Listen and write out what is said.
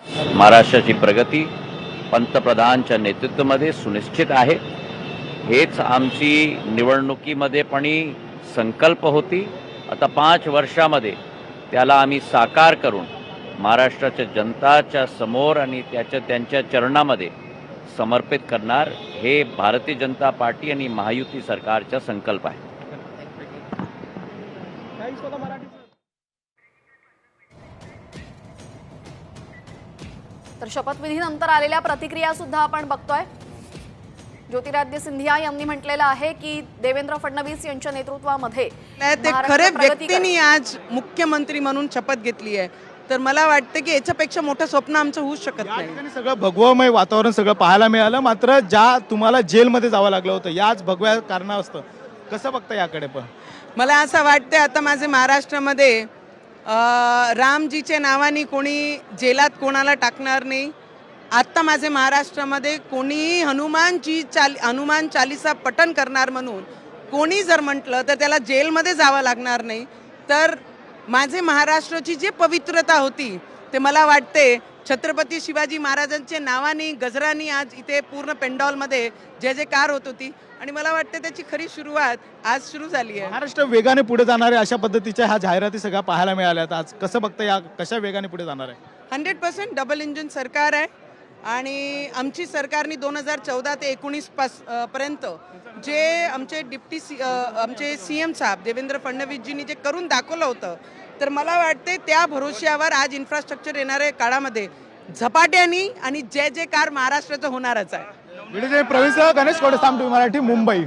महाराष्ट्राची प्रगती पंतप्रधानांच्या नेतृत्वामध्ये सुनिश्चित आहे. हेच आमची निवडणुकीमध्ये पण संकल्प होती. आता 5 वर्षामध्ये त्याला आम्ही साकार करून महाराष्ट्राच्या जनताच्या समोर आणि त्यांच्या चरणामध्ये समर्पित करणार, हे भारतीय जनता पार्टी आणि महायुती सरकारचा संकल्प आहे. तर शपथविधीनंतर आलेल्या प्रतिक्रिया सुद्धा आपण बघतोय. ज्योतिरादित्य सिंधिया यांनी म्हटलेलं आहे की देवेंद्र फडणवीस यांच्या नेतृत्वामध्ये ते खरे व्यक्तींनी आज मुख्यमंत्री म्हणून शपथ घेतली आहे. तर मला वाटतं की याच्यापेक्षा मोठं स्वप्न आमचं होऊच शकत नाही. सगळं भगवमय वातावरण सगळं पाहायला मिळालं, मात्र ज्या तुम्हाला जेलमध्ये जावं लागलं होतं याच भगव्या कारणास्तव कसं बघता याकडे? पण मला असं वाटतं आता माझे महाराष्ट्रामध्ये रामजीच्या नावाने कोणी जेलात कोणाला टाकणार नाही. आत्ता माझे महाराष्ट्रामध्ये कोणीही हनुमान चालीसा पठण करणार म्हणून कोणी जर म्हटलं तर त्याला जेलमध्ये जावं लागणार नाही. तर माझे महाराष्ट्राची जी पवित्रता होती ते मला वाटते छत्रपती शिवाजी महाराजांच्या नावाने गजरानी आज इथे पूर्ण पेंडॉलमध्ये जय जयकार होत होती आणि मला वाटतं त्याची खरी सुरुवात आज सुरू झाली आहे. महाराष्ट्र वेगाने पुढे जाणार आहे अशा पद्धतीच्या ह्या जाहिराती सगळ्या पाहायला मिळाल्यात. आज कसं बघता, या कशा वेगाने पुढे जाणार आहे? 100% डबल इंजिन सरकार आहे आणि आमची सरकारने 2014 ते 19 पर्यंत जे आमचे आमचे CM साहेब देवेंद्र फडणवीसजींनी जे करून दाखवलं होतं, तर मला वाटते त्या भरोश्यावर आज इन्फ्रास्ट्रक्चर येणाऱ्या काळामध्ये झपाट्याने आणि जय जयकार महाराष्ट्राचं होणारच आहे. प्रवीण गणेश कोडे, मराठी, मुंबई.